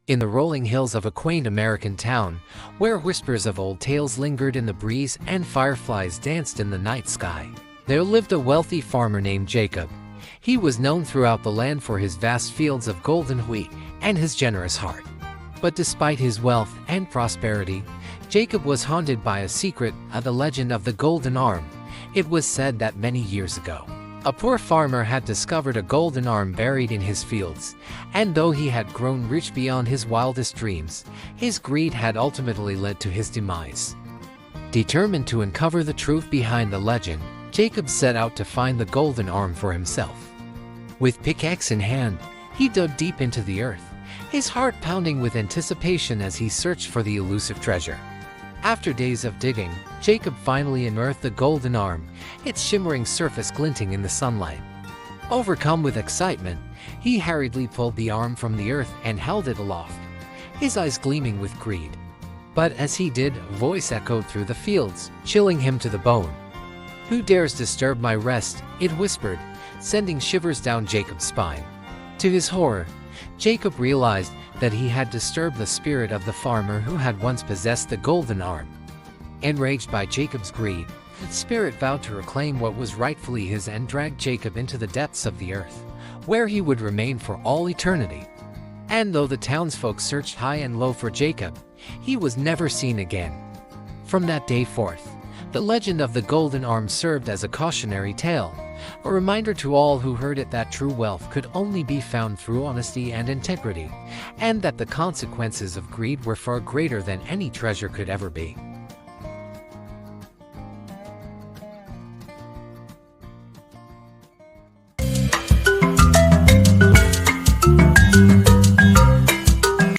In the rolling hills of a quaint American town, where whispers of old tales lingered in the breeze and fireflies danced in the night sky, there lived a wealthy farmer named Jacob. He was known throughout the land for his vast fields of golden wheat and his generous heart. But despite his wealth and prosperity, Jacob was haunted by a secret, the legend of the golden arm. It was said that many years ago, a poor farmer had discovered a golden arm buried in his fields, and though he had grown rich beyond his wildest dreams, his greed had ultimately led to his demise. Determined to uncover the truth behind the legend, Jacob set out to find the golden arm for himself. With pickaxe in hand, he dug deep into the earth, his heart pounding with anticipation as he searched for the elusive treasure. After days of digging, Jacob finally unearthed the golden arm, its shimmering surface glinting in the sunlight. Overcome with excitement, he hurriedly pulled the arm from the earth and held it aloft, his eyes gleaming with greed. But as he did, a voice echoed through the fields, chilling him to the bone. "Who dares disturb my rest?" it whispered, sending shivers down Jacob's spine. To his horror, Jacob realized that he had disturbed the spirit of the farmer who had once possessed the golden arm. Enraged by Jacob's greed, the spirit vowed to reclaim what was rightfully his and dragged Jacob into the depths of the earth, where he would remain for all eternity. And though the townsfolk searched high and low for Jacob, he was never seen again. From that day forth, the legend of the golden arm served as a cautionary tale, a reminder to all who heard it that true wealth could only be found through honesty and integrity, and that the consequences of greed were far greater than any treasure could ever be.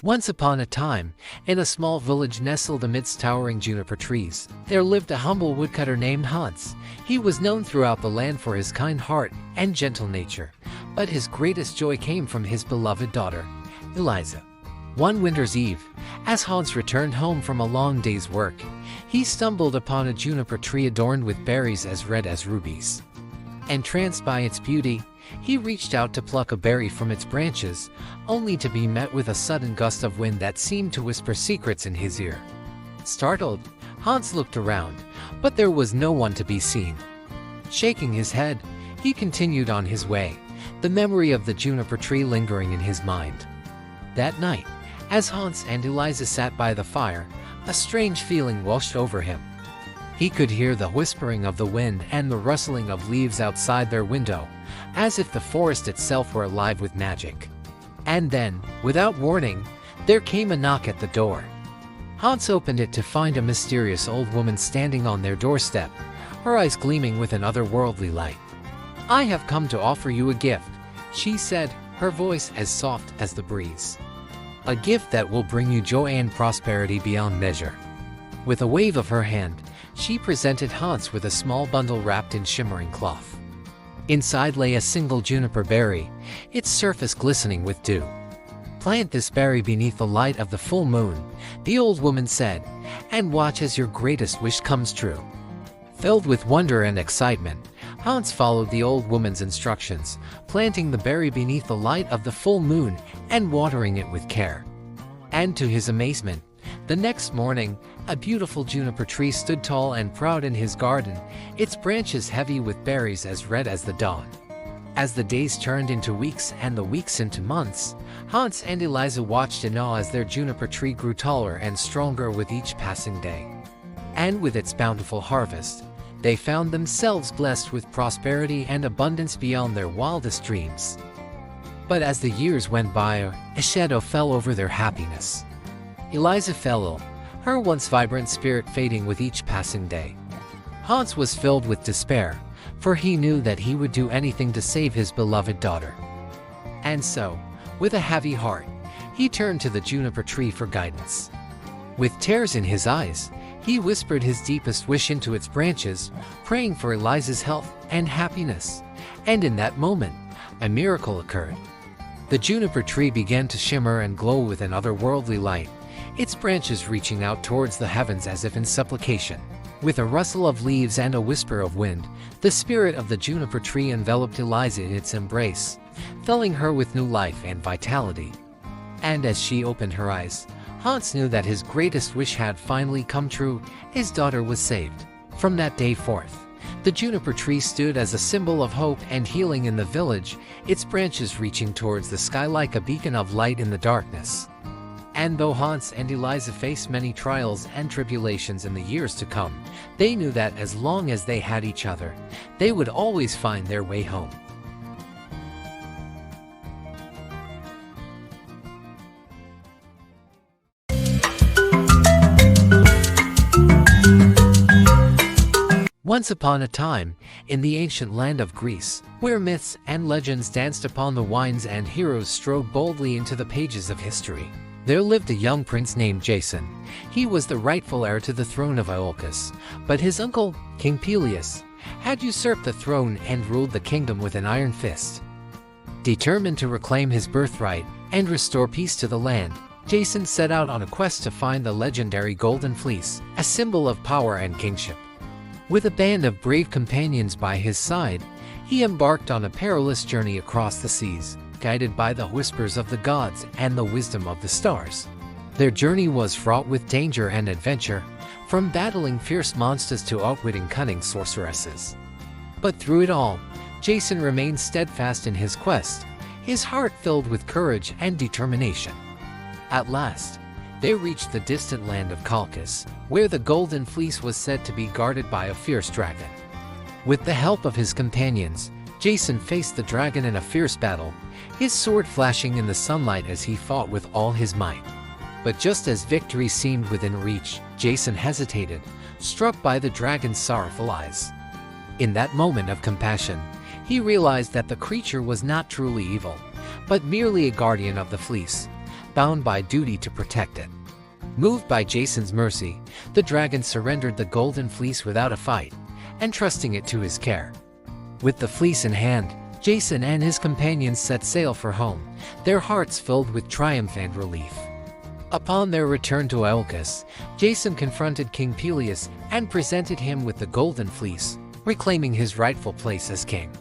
Once upon a time, in a small village nestled amidst towering juniper trees, there lived a humble woodcutter named Hans. He was known throughout the land for his kind heart and gentle nature, but his greatest joy came from his beloved daughter, Eliza. One winter's eve, as Hans returned home from a long day's work, he stumbled upon a juniper tree adorned with berries as red as rubies. Entranced by its beauty, he reached out to pluck a berry from its branches, only to be met with a sudden gust of wind that seemed to whisper secrets in his ear. Startled, Hans looked around, but there was no one to be seen. Shaking his head, he continued on his way, the memory of the juniper tree lingering in his mind. That night, as Hans and Eliza sat by the fire, a strange feeling washed over him. He could hear the whispering of the wind and the rustling of leaves outside their window, as if the forest itself were alive with magic. And then, without warning, there came a knock at the door. Hans opened it to find a mysterious old woman standing on their doorstep, her eyes gleaming with an otherworldly light. "I have come to offer you a gift," she said, her voice as soft as the breeze. "A gift that will bring you joy and prosperity beyond measure." With a wave of her hand, she presented Hans with a small bundle wrapped in shimmering cloth. Inside lay a single juniper berry, its surface glistening with dew. "Plant this berry beneath the light of the full moon," the old woman said, "and watch as your greatest wish comes true." Filled with wonder and excitement, Hans followed the old woman's instructions, planting the berry beneath the light of the full moon and watering it with care. And to his amazement, the next morning, a beautiful juniper tree stood tall and proud in his garden, its branches heavy with berries as red as the dawn. As the days turned into weeks and the weeks into months, Hans and Eliza watched in awe as their juniper tree grew taller and stronger with each passing day. And with its bountiful harvest, they found themselves blessed with prosperity and abundance beyond their wildest dreams. But as the years went by, a shadow fell over their happiness. Eliza fell ill, her once vibrant spirit fading with each passing day. Hans was filled with despair, for he knew that he would do anything to save his beloved daughter. And so, with a heavy heart, he turned to the juniper tree for guidance. With tears in his eyes, he whispered his deepest wish into its branches, praying for Eliza's health and happiness. And in that moment, a miracle occurred. The juniper tree began to shimmer and glow with an otherworldly light, its branches reaching out towards the heavens as if in supplication. With a rustle of leaves and a whisper of wind, the spirit of the juniper tree enveloped Eliza in its embrace, filling her with new life and vitality. And as she opened her eyes, Hans knew that his greatest wish had finally come true. His daughter was saved. From that day forth, the juniper tree stood as a symbol of hope and healing in the village, its branches reaching towards the sky like a beacon of light in the darkness. And though Hans and Eliza faced many trials and tribulations in the years to come, they knew that as long as they had each other, they would always find their way home. Once upon a time, in the ancient land of Greece, where myths and legends danced upon the winds and heroes strode boldly into the pages of history, there lived a young prince named Jason. He was the rightful heir to the throne of Iolcus, but his uncle, King Peleus, had usurped the throne and ruled the kingdom with an iron fist. Determined to reclaim his birthright and restore peace to the land, Jason set out on a quest to find the legendary Golden Fleece, a symbol of power and kingship. With a band of brave companions by his side, he embarked on a perilous journey across the seas, guided by the whispers of the gods and the wisdom of the stars. Their journey was fraught with danger and adventure, from battling fierce monsters to outwitting cunning sorceresses. But through it all, Jason remained steadfast in his quest, his heart filled with courage and determination. At last, they reached the distant land of Colchis, where the Golden Fleece was said to be guarded by a fierce dragon. With the help of his companions, Jason faced the dragon in a fierce battle, his sword flashing in the sunlight as he fought with all his might. But just as victory seemed within reach, Jason hesitated, struck by the dragon's sorrowful eyes. In that moment of compassion, he realized that the creature was not truly evil, but merely a guardian of the fleece, bound by duty to protect it. Moved by Jason's mercy, the dragon surrendered the Golden Fleece without a fight, entrusting it to his care. With the fleece in hand, Jason and his companions set sail for home, their hearts filled with triumph and relief. Upon their return to Iolcus, Jason confronted King Peleus and presented him with the Golden Fleece, reclaiming his rightful place as king.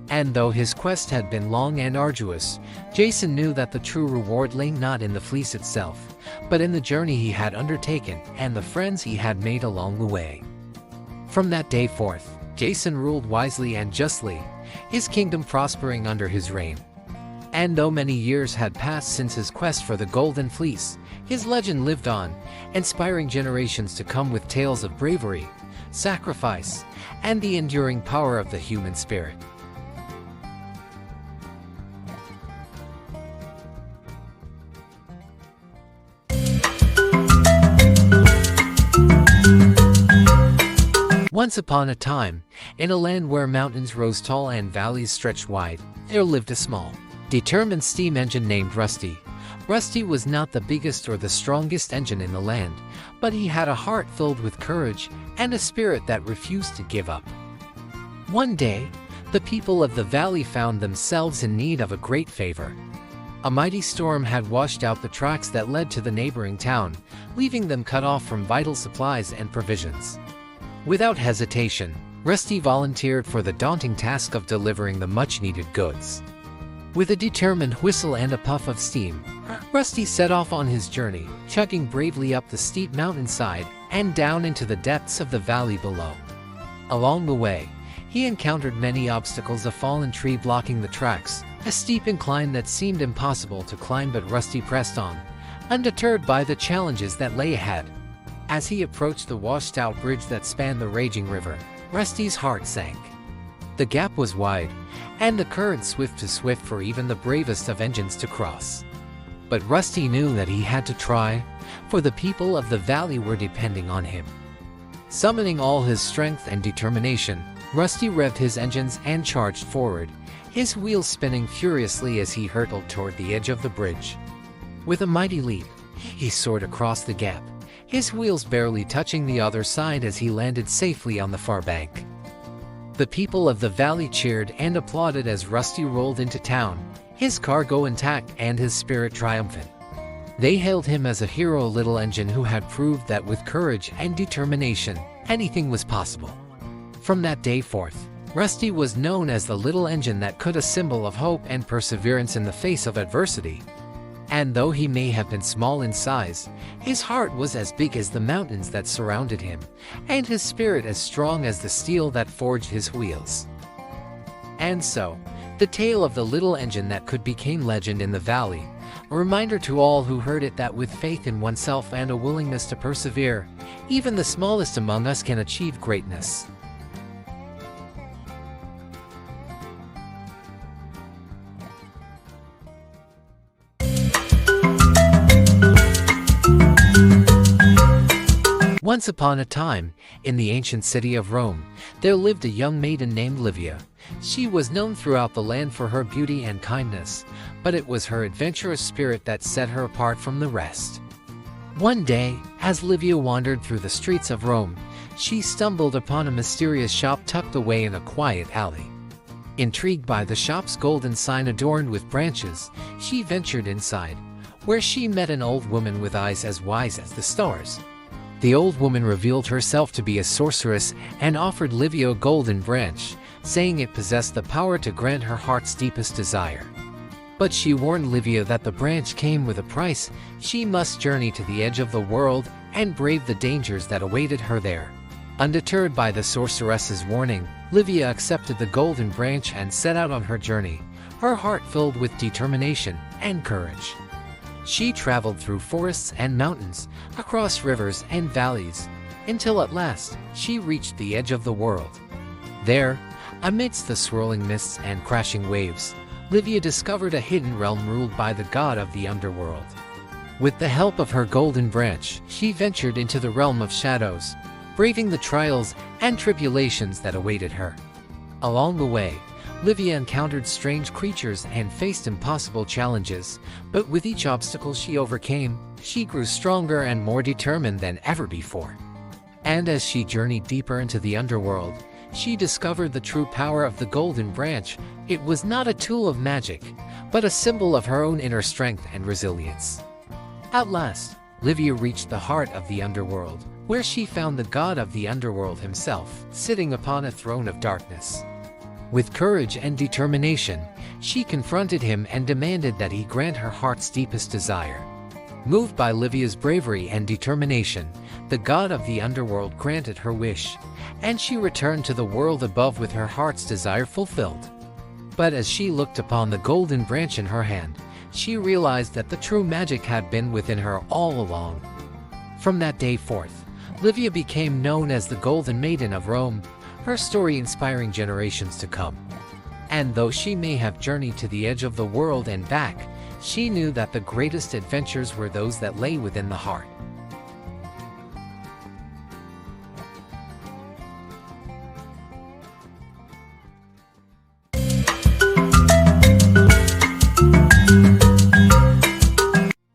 And though his quest had been long and arduous, Jason knew that the true reward lay not in the fleece itself, but in the journey he had undertaken and the friends he had made along the way. From that day forth, Jason ruled wisely and justly, his kingdom prospering under his reign. And though many years had passed since his quest for the Golden Fleece, his legend lived on, inspiring generations to come with tales of bravery, sacrifice, and the enduring power of the human spirit. Once upon a time, in a land where mountains rose tall and valleys stretched wide, there lived a small, determined steam engine named Rusty. Rusty was not the biggest or the strongest engine in the land, but he had a heart filled with courage and a spirit that refused to give up. One day, the people of the valley found themselves in need of a great favor. A mighty storm had washed out the tracks that led to the neighboring town, leaving them cut off from vital supplies and provisions. Without hesitation, Rusty volunteered for the daunting task of delivering the much-needed goods. With a determined whistle and a puff of steam, Rusty set off on his journey, chugging bravely up the steep mountainside and down into the depths of the valley below. Along the way, he encountered many obstacles: a fallen tree blocking the tracks, a steep incline that seemed impossible to climb, but Rusty pressed on, undeterred by the challenges that lay ahead. As he approached the washed-out bridge that spanned the raging river, Rusty's heart sank. The gap was wide, and the current swift for even the bravest of engines to cross. But Rusty knew that he had to try, for the people of the valley were depending on him. Summoning all his strength and determination, Rusty revved his engines and charged forward, his wheels spinning furiously as he hurtled toward the edge of the bridge. With a mighty leap, he soared across the gap, his wheels barely touching the other side as he landed safely on the far bank. The people of the valley cheered and applauded as Rusty rolled into town, his cargo intact and his spirit triumphant. They hailed him as a hero, a little engine who had proved that with courage and determination, anything was possible. From that day forth, Rusty was known as the little engine that could, a symbol of hope and perseverance in the face of adversity. And though he may have been small in size, his heart was as big as the mountains that surrounded him, and his spirit as strong as the steel that forged his wheels. And so, the tale of the little engine that could become legend in the valley, a reminder to all who heard it that with faith in oneself and a willingness to persevere, even the smallest among us can achieve greatness. Once upon a time, in the ancient city of Rome, there lived a young maiden named Livia. She was known throughout the land for her beauty and kindness, but it was her adventurous spirit that set her apart from the rest. One day, as Livia wandered through the streets of Rome, she stumbled upon a mysterious shop tucked away in a quiet alley. Intrigued by the shop's golden sign adorned with branches, she ventured inside, where she met an old woman with eyes as wise as the stars. The old woman revealed herself to be a sorceress and offered Livia a golden branch, saying it possessed the power to grant her heart's deepest desire. But she warned Livia that the branch came with a price. She must journey to the edge of the world and brave the dangers that awaited her there. Undeterred by the sorceress's warning, Livia accepted the golden branch and set out on her journey, her heart filled with determination and courage. She traveled through forests and mountains, across rivers and valleys, until at last she reached the edge of the world. There, amidst the swirling mists and crashing waves, Livia discovered a hidden realm ruled by the god of the underworld. With the help of her golden branch, she ventured into the realm of shadows, braving the trials and tribulations that awaited her. Along the way, Livia encountered strange creatures and faced impossible challenges, but with each obstacle she overcame, she grew stronger and more determined than ever before. And as she journeyed deeper into the underworld, she discovered the true power of the golden branch. It was not a tool of magic, but a symbol of her own inner strength and resilience. At last, Livia reached the heart of the underworld, where she found the god of the underworld himself, sitting upon a throne of darkness. With courage and determination, she confronted him and demanded that he grant her heart's deepest desire. Moved by Livia's bravery and determination, the god of the underworld granted her wish, and she returned to the world above with her heart's desire fulfilled. But as she looked upon the golden branch in her hand, she realized that the true magic had been within her all along. From that day forth, Livia became known as the Golden Maiden of Rome, her story inspiring generations to come. And though she may have journeyed to the edge of the world and back, she knew that the greatest adventures were those that lay within the heart.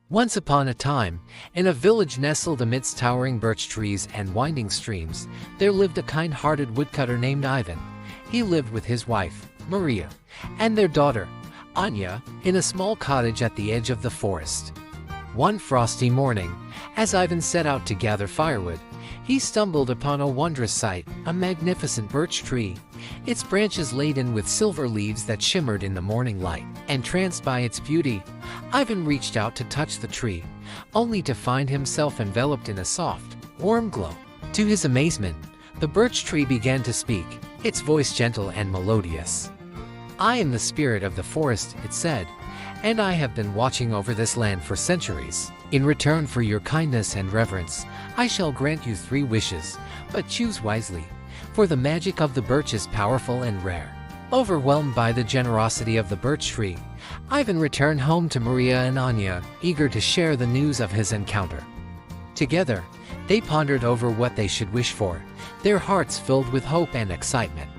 Once upon a time, in a village nestled amidst towering birch trees and winding streams, there lived a kind-hearted woodcutter named Ivan. He lived with his wife, Maria, and their daughter, Anya, in a small cottage at the edge of the forest. One frosty morning, as Ivan set out to gather firewood, he stumbled upon a wondrous sight, a magnificent birch tree, its branches laden with silver leaves that shimmered in the morning light. Entranced by its beauty, Ivan reached out to touch the tree, only to find himself enveloped in a soft, warm glow. To his amazement, the birch tree began to speak, its voice gentle and melodious. "I am the spirit of the forest," it said, "and I have been watching over this land for centuries. In return for your kindness and reverence, I shall grant you 3 wishes, but choose wisely, for the magic of the birch is powerful and rare." Overwhelmed by the generosity of the birch tree, Ivan returned home to Maria and Anya, eager to share the news of his encounter. Together, they pondered over what they should wish for, their hearts filled with hope and excitement.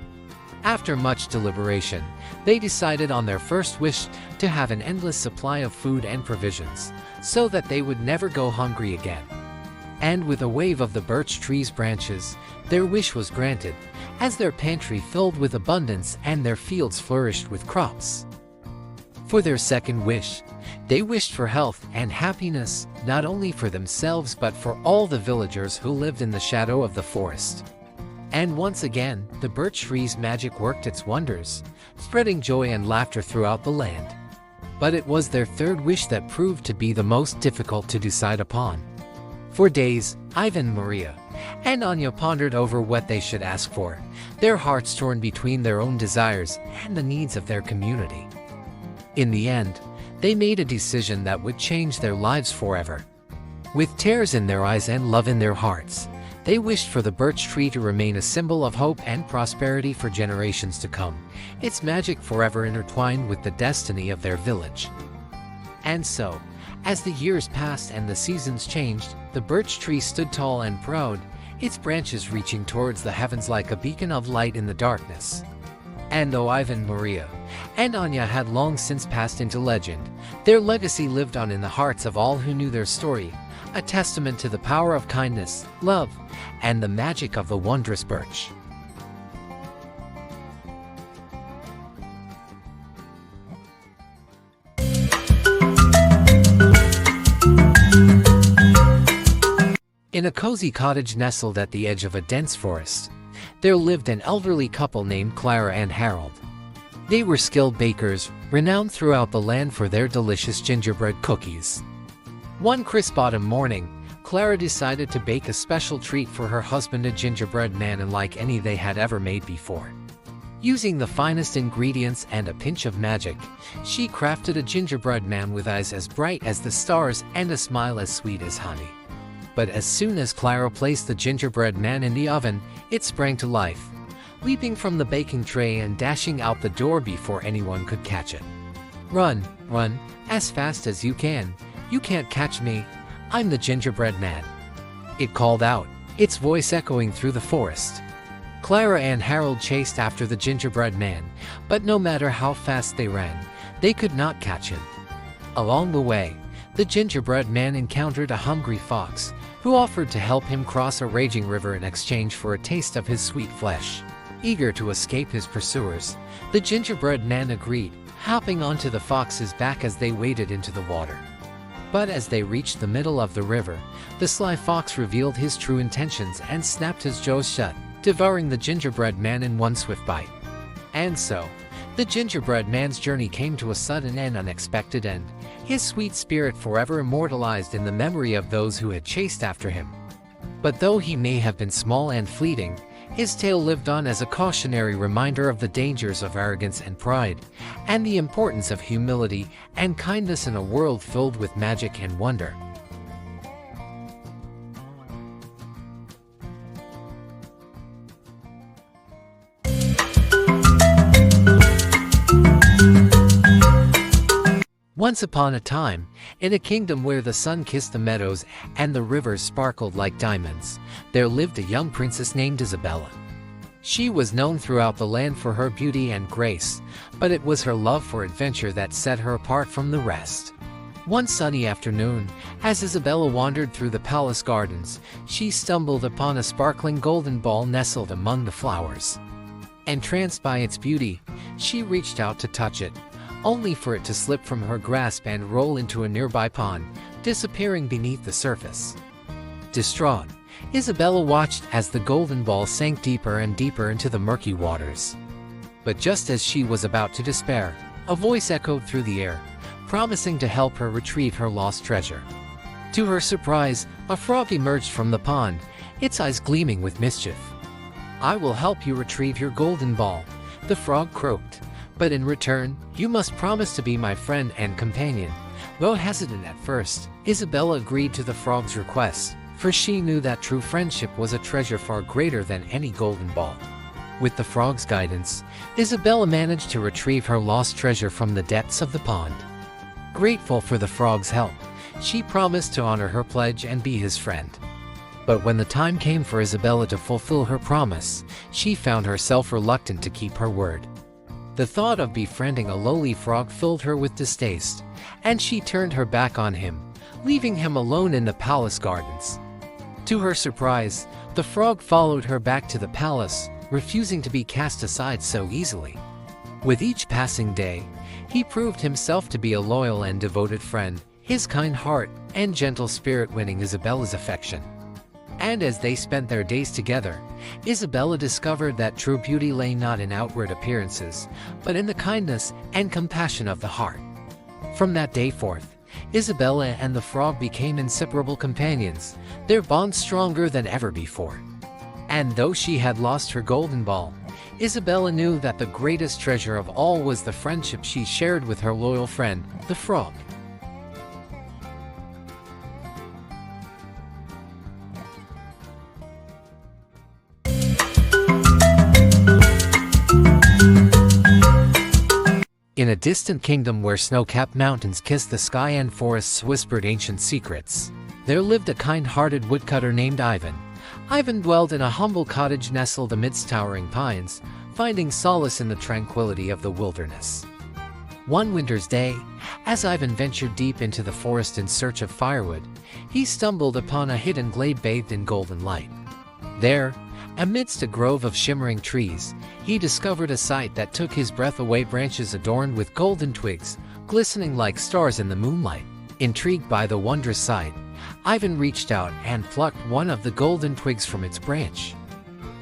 After much deliberation, they decided on their first wish, to have an endless supply of food and provisions, so that they would never go hungry again. And with a wave of the birch tree's branches, their wish was granted, as their pantry filled with abundance and their fields flourished with crops. For their second wish, they wished for health and happiness, not only for themselves but for all the villagers who lived in the shadow of the forest. And once again, the birch tree's magic worked its wonders, spreading joy and laughter throughout the land. But it was their third wish that proved to be the most difficult to decide upon. For days, Ivan, Maria, and Anya pondered over what they should ask for, their hearts torn between their own desires and the needs of their community. In the end, they made a decision that would change their lives forever. With tears in their eyes and love in their hearts, they wished for the birch tree to remain a symbol of hope and prosperity for generations to come, its magic forever intertwined with the destiny of their village. And so, as the years passed and the seasons changed, the birch tree stood tall and proud, its branches reaching towards the heavens like a beacon of light in the darkness. And though Ivan, Maria, and Anya had long since passed into legend, their legacy lived on in the hearts of all who knew their story, a testament to the power of kindness, love, and the magic of the wondrous birch. In a cozy cottage nestled at the edge of a dense forest, there lived an elderly couple named Clara and Harold. They were skilled bakers, renowned throughout the land for their delicious gingerbread cookies. One crisp autumn morning, Clara decided to bake a special treat for her husband, a gingerbread man unlike any they had ever made before. Using the finest ingredients and a pinch of magic, she crafted a gingerbread man with eyes as bright as the stars and a smile as sweet as honey. But as soon as Clara placed the gingerbread man in the oven, it sprang to life, leaping from the baking tray and dashing out the door before anyone could catch it. "Run, run, as fast as you can. You can't catch me. I'm the gingerbread man," it called out, its voice echoing through the forest. Clara and Harold chased after the gingerbread man, but no matter how fast they ran, they could not catch him. Along the way, the gingerbread man encountered a hungry fox, who offered to help him cross a raging river in exchange for a taste of his sweet flesh. Eager to escape his pursuers, the gingerbread man agreed, hopping onto the fox's back as they waded into the water. But as they reached the middle of the river, the sly fox revealed his true intentions and snapped his jaws shut, devouring the gingerbread man in one swift bite. And so, the gingerbread man's journey came to a sudden and unexpected end, his sweet spirit forever immortalized in the memory of those who had chased after him. But though he may have been small and fleeting, his tale lived on as a cautionary reminder of the dangers of arrogance and pride, and the importance of humility and kindness in a world filled with magic and wonder. Once upon a time, in a kingdom where the sun kissed the meadows and the rivers sparkled like diamonds, there lived a young princess named Isabella. She was known throughout the land for her beauty and grace, but it was her love for adventure that set her apart from the rest. One sunny afternoon, as Isabella wandered through the palace gardens, she stumbled upon a sparkling golden ball nestled among the flowers. Entranced by its beauty, she reached out to touch it, only for it to slip from her grasp and roll into a nearby pond, disappearing beneath the surface. Distraught, Isabella watched as the golden ball sank deeper and deeper into the murky waters. But just as she was about to despair, a voice echoed through the air, promising to help her retrieve her lost treasure. To her surprise, a frog emerged from the pond, its eyes gleaming with mischief. "I will help you retrieve your golden ball," the frog croaked. "But in return, you must promise to be my friend and companion." Though hesitant at first, Isabella agreed to the frog's request, for she knew that true friendship was a treasure far greater than any golden ball. With the frog's guidance, Isabella managed to retrieve her lost treasure from the depths of the pond. Grateful for the frog's help, she promised to honor her pledge and be his friend. But when the time came for Isabella to fulfill her promise, she found herself reluctant to keep her word. The thought of befriending a lowly frog filled her with distaste, and she turned her back on him, leaving him alone in the palace gardens. To her surprise, the frog followed her back to the palace, refusing to be cast aside so easily. With each passing day, he proved himself to be a loyal and devoted friend, his kind heart and gentle spirit winning Isabella's affection. And as they spent their days together, Isabella discovered that true beauty lay not in outward appearances, but in the kindness and compassion of the heart. From that day forth, Isabella and the frog became inseparable companions, their bond stronger than ever before. And though she had lost her golden ball, Isabella knew that the greatest treasure of all was the friendship she shared with her loyal friend, the frog. In a distant kingdom where snow-capped mountains kissed the sky and forests whispered ancient secrets, there lived a kind-hearted woodcutter named Ivan. Ivan dwelled in a humble cottage nestled amidst towering pines, finding solace in the tranquility of the wilderness. One winter's day, as Ivan ventured deep into the forest in search of firewood, he stumbled upon a hidden glade bathed in golden light. There, amidst a grove of shimmering trees, he discovered a sight that took his breath away: branches adorned with golden twigs, glistening like stars in the moonlight. Intrigued by the wondrous sight, Ivan reached out and plucked one of the golden twigs from its branch.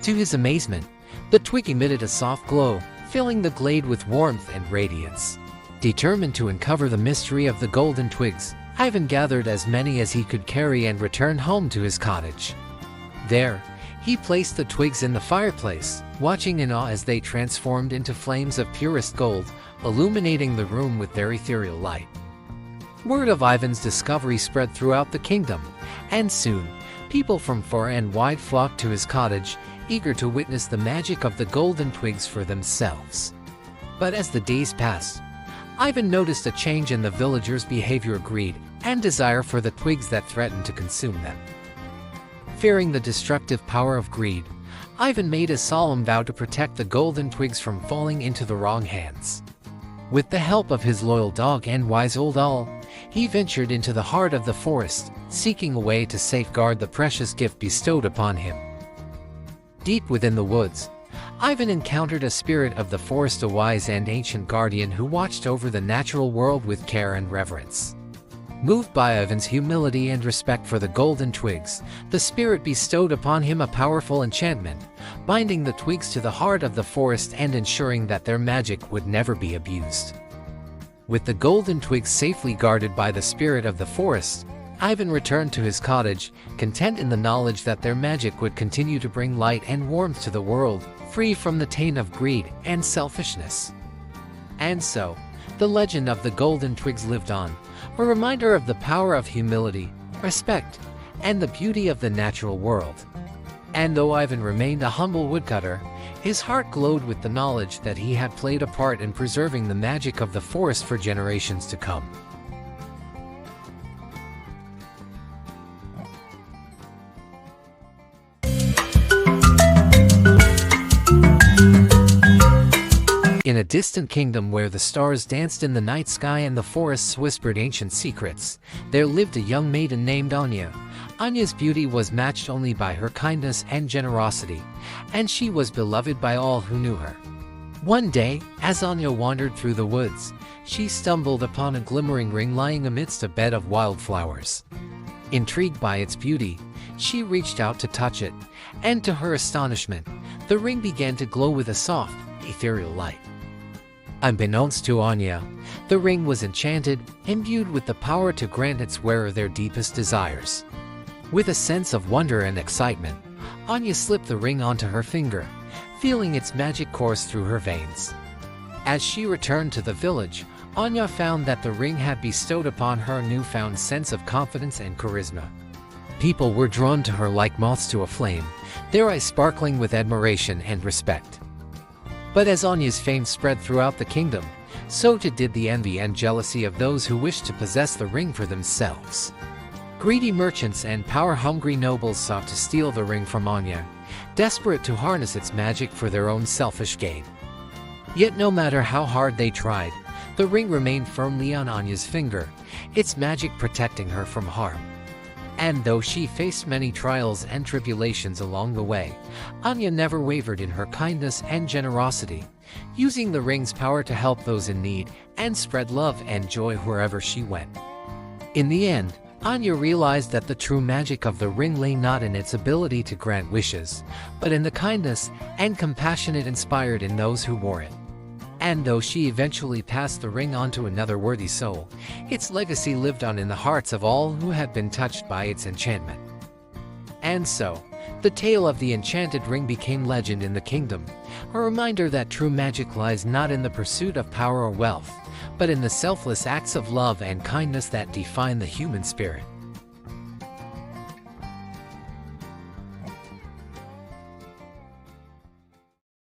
To his amazement, the twig emitted a soft glow, filling the glade with warmth and radiance. Determined to uncover the mystery of the golden twigs, Ivan gathered as many as he could carry and returned home to his cottage. There, he placed the twigs in the fireplace, watching in awe as they transformed into flames of purest gold, illuminating the room with their ethereal light. Word of Ivan's discovery spread throughout the kingdom, and soon, people from far and wide flocked to his cottage, eager to witness the magic of the golden twigs for themselves. But as the days passed, Ivan noticed a change in the villagers' behavior: greed and desire for the twigs that threatened to consume them. Fearing the destructive power of greed, Ivan made a solemn vow to protect the golden twigs from falling into the wrong hands. With the help of his loyal dog and wise old owl, he ventured into the heart of the forest, seeking a way to safeguard the precious gift bestowed upon him. Deep within the woods, Ivan encountered a spirit of the forest, a wise and ancient guardian who watched over the natural world with care and reverence. Moved by Ivan's humility and respect for the golden twigs, the spirit bestowed upon him a powerful enchantment, binding the twigs to the heart of the forest and ensuring that their magic would never be abused. With the golden twigs safely guarded by the spirit of the forest, Ivan returned to his cottage, content in the knowledge that their magic would continue to bring light and warmth to the world, free from the taint of greed and selfishness. And so, the legend of the golden twigs lived on, a reminder of the power of humility, respect, and the beauty of the natural world. And though Ivan remained a humble woodcutter, his heart glowed with the knowledge that he had played a part in preserving the magic of the forest for generations to come. In a distant kingdom where the stars danced in the night sky and the forests whispered ancient secrets, there lived a young maiden named Anya. Anya's beauty was matched only by her kindness and generosity, and she was beloved by all who knew her. One day, as Anya wandered through the woods, she stumbled upon a glimmering ring lying amidst a bed of wildflowers. Intrigued by its beauty, she reached out to touch it, and to her astonishment, the ring began to glow with a soft, ethereal light. Unbeknownst to Anya, the ring was enchanted, imbued with the power to grant its wearer their deepest desires. With a sense of wonder and excitement, Anya slipped the ring onto her finger, feeling its magic course through her veins. As she returned to the village, Anya found that the ring had bestowed upon her a newfound sense of confidence and charisma. People were drawn to her like moths to a flame, their eyes sparkling with admiration and respect. But as Anya's fame spread throughout the kingdom, so too did the envy and jealousy of those who wished to possess the ring for themselves. Greedy merchants and power-hungry nobles sought to steal the ring from Anya, desperate to harness its magic for their own selfish gain. Yet no matter how hard they tried, the ring remained firmly on Anya's finger, its magic protecting her from harm. And though she faced many trials and tribulations along the way, Anya never wavered in her kindness and generosity, using the ring's power to help those in need and spread love and joy wherever she went. In the end, Anya realized that the true magic of the ring lay not in its ability to grant wishes, but in the kindness and compassion it inspired in those who wore it. And though she eventually passed the ring on to another worthy soul, its legacy lived on in the hearts of all who had been touched by its enchantment. And so, the tale of the enchanted ring became legend in the kingdom, a reminder that true magic lies not in the pursuit of power or wealth, but in the selfless acts of love and kindness that define the human spirit.